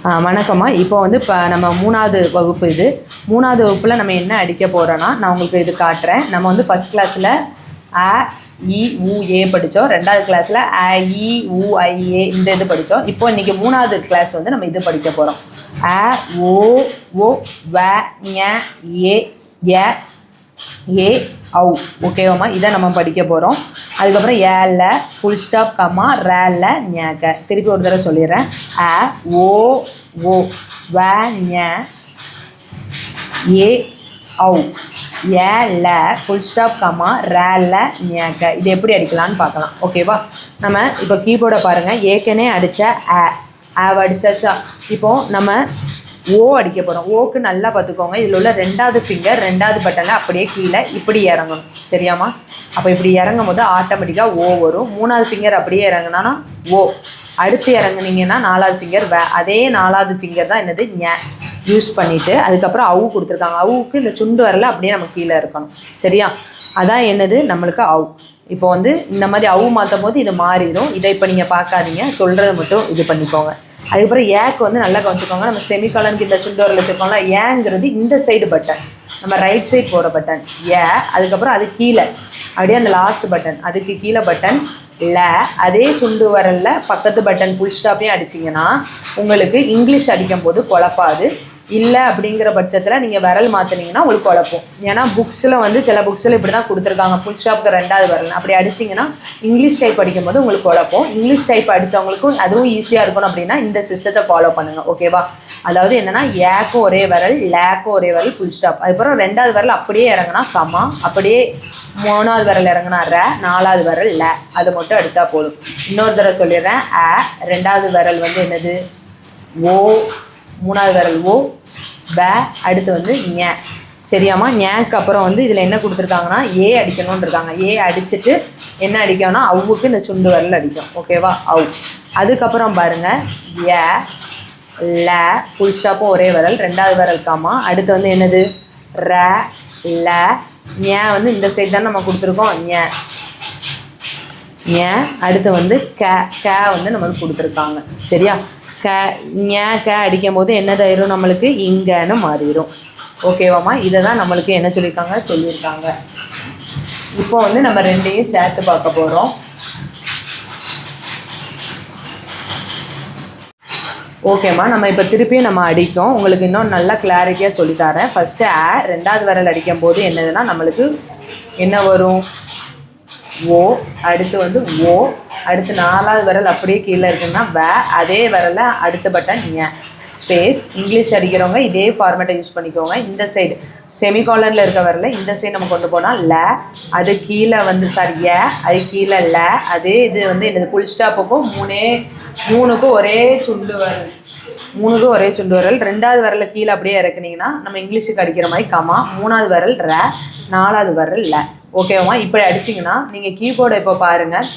வணக்கம்மா. இப்போ வந்து நம்ம 3வது வகுப்பு. இது 3வது வகுப்பில் நம்ம என்ன அடிக்க போகிறோன்னா, நான் உங்களுக்கு இது காட்டுறேன். நம்ம வந்து ஃபஸ்ட் கிளாஸில் அ இ உ ஏ படித்தோம். 2வது கிளாஸில் அ இ உ ஐ ஏ இந்த இது படித்தோம். இப்போ இன்றைக்கி 3வது கிளாஸ் வந்து நம்ம இது படிக்க போகிறோம். அ ஓ ஓ வ ஞ ஏ எ ஏ ஔ. ஓகேவாம்மா, இதை நம்ம படிக்க போகிறோம். அதுக்கப்புறம் ஏல ஃபுல் ஸ்டாப் கம்மா ரேல ஞக. திருப்பி ஒரு தடவை சொல்லிடுறேன். அ ஓ ஓ வ ஞ ஏ ஔ ஏல ஃபுல் ஸ்டாப் கம்மா ரேல ஞக. இது எப்படி அடிக்கலான்னு பார்க்கலாம். ஓகேவா, நம்ம இப்போ கீபோர்டை பாருங்கள். ஏற்கனவே அடித்த ஆவ் அடித்தாச்சா. இப்போது நம்ம ஓ அடிக்க போகிறோம். ஓக்கு நல்லா பார்த்துக்கோங்க. இதில் உள்ள 2வது ஃபிங்கர் 2வது பட்டனில் அப்படியே கீழே இப்படி இறங்கணும். சரியாம்மா? அப்போ இப்படி இறங்கும் போது ஆட்டோமேட்டிக்காக ஓ வரும். 3வது ஃபிங்கர் அப்படியே இறங்குனா ஓ. அடுத்து இறங்குனீங்கன்னா 4வது ஃபிங்கர் அதே 4வது ஃபிங்கர் தான் என்னது ஞ யூஸ் பண்ணிவிட்டு அதுக்கப்புறம் அவு கொடுத்துருக்காங்க. அவுக்கு இந்த சுண்டு வரல அப்படியே நம்ம கீழே இருக்கணும். சரியா? அதான் என்னது நம்மளுக்கு அவு. இப்போ வந்து இந்த மாதிரி அவு மாற்றும் போது இது மாறிடும். இதை இப்போ நீங்கள் பார்க்காதீங்க, சொல்கிறத மட்டும் இது பண்ணிக்கோங்க. அதுக்கப்புறம் ஏக்கு வந்து நல்லா கவனிச்சுக்கோங்க. நம்ம செமிகாலனுக்கு இந்த சுண்டு வரல வச்சுருக்கோம்ல, ஏங்கிறது இந்த சைடு பட்டன், நம்ம ரைட் சைடு போகிற பட்டன் ஏ. அதுக்கப்புறம் அது கீழே அப்படியே அந்த லாஸ்ட் பட்டன், அதுக்கு கீழே பட்டன் ல. அதே சுண்டு வரல பக்கத்து பட்டன் ஃபுல் ஸ்டாப்பையும் அடிச்சிங்கன்னா உங்களுக்கு இங்கிலீஷ் அடிக்கும் போது குழப்பாது. இல்லை அப்படிங்கிற பட்சத்தில் நீங்கள் விரல் மாற்றினீங்கன்னா உங்களுக்கு குழப்பம். ஏன்னா புக்ஸில் வந்து சில புக்ஸில் இப்படி தான் கொடுத்துருக்காங்க, ஃபுல் ஸ்டாப்புக்கு 2வது விரல். அப்படி அடிச்சிங்கன்னா இங்கிலீஷ் டைப் அடிக்கும்போது உங்களுக்கு குழப்பம். இங்கிலீஷ் டைப் அடித்தவங்களுக்கும் அதுவும் ஈஸியாக இருக்கணும் அப்படின்னா இந்த சிஸ்டத்தை ஃபாலோ பண்ணுங்கள். ஓகேவா? அதாவது என்னென்னா ஏக்கும் ஒரே விரல், லேக்கும் ஒரே விரல், ஃபுல் ஸ்டாப். அதுக்கப்புறம் 2வது விரல் அப்படியே இறங்கினா கம்மா, அப்படியே 3வது விரல் இறங்கினா ர, 4வது விரல் ல. அதை மட்டும் அடித்தா போதும். இன்னொரு தடவை சொல்லிடுறேன். 2வது விரல் வந்து என்னது ஓ, 3வது விரல் ஓ, ப, அடுத்து வந்து ஞ. சரியாம்மா? ஞக்கு அப்புறம் வந்து இதில் என்ன கொடுத்துருக்காங்கன்னா ஏ அடிக்கணும்னு இருக்காங்க. ஏ அடிச்சுட்டு என்ன அடிக்கணும்னா அவுக்கு இந்த சுண்டு விரல் அடிக்கும். ஓகேவா? அவு. அதுக்கப்புறம் பாருங்கள் ஏ ல ஃபுல் ஸ்டாப்பும் ஒரே விரல், 2வது விரல் காமா. அடுத்து வந்து என்னது ர ல ஞ வந்து இந்த சைடு தான் நம்ம கொடுத்துருக்கோம் ஞ ஞ. அடுத்து வந்து க வந்து நம்மளுக்கு கொடுத்துருக்காங்க. சரியா? ஞ க அடிக்கும் போது என்னதாயிரும் நம்மளுக்கு இங்கன்னு மாறிடும். ஓகேவாம்மா? இதை தான் நம்மளுக்கு என்ன சொல்லியிருக்காங்க. இப்போ வந்து நம்ம 2ஐயும் சேர்த்து பார்க்க போகிறோம். ஓகேம்மா, நம்ம இப்போ திருப்பியும் நம்ம அடிக்கும். உங்களுக்கு இன்னும் நல்லா கிளாரிட்டியாக சொல்லித்தரேன். ஃபஸ்ட்டு 2வது விரல் அடிக்கும் போது என்னதுன்னா நம்மளுக்கு என்ன வரும் ஓ. அடுத்து வந்து ஓ. அடுத்து 4வது விரல் அப்படியே கீழே இருக்குன்னா வே. அதே விரலை அடுத்த பட்டன் ஞ ஸ்பேஸ். இங்கிலீஷ் அடிக்கிறவங்க இதே ஃபார்மேட்டை யூஸ் பண்ணிக்கோங்க. இந்த சைடு செமிகாலனில் இருக்க விரலை இந்த சைடு நம்ம கொண்டு போனால் ல. அது கீழே வந்து ஏ, அது கீழே ல. அதே இது வந்து என்னது ஃபுல் ஸ்டாப்புக்கும் 3க்கும் ஒரே சுண்டு வரல், 3க்கும் ஒரே சுண்டு வரல். 2வது விரலை கீழே அப்படியே இறக்குனீங்கன்னா நம்ம இங்கிலீஷுக்கு அடிக்கிற மாதிரி கமா. 3வது விரல் ர, 4வது விரல் ல. ஓகேவா? இப்படி அடிச்சிங்கன்னா நீங்கள் கீபோர்டை இப்போ பாருங்கள்.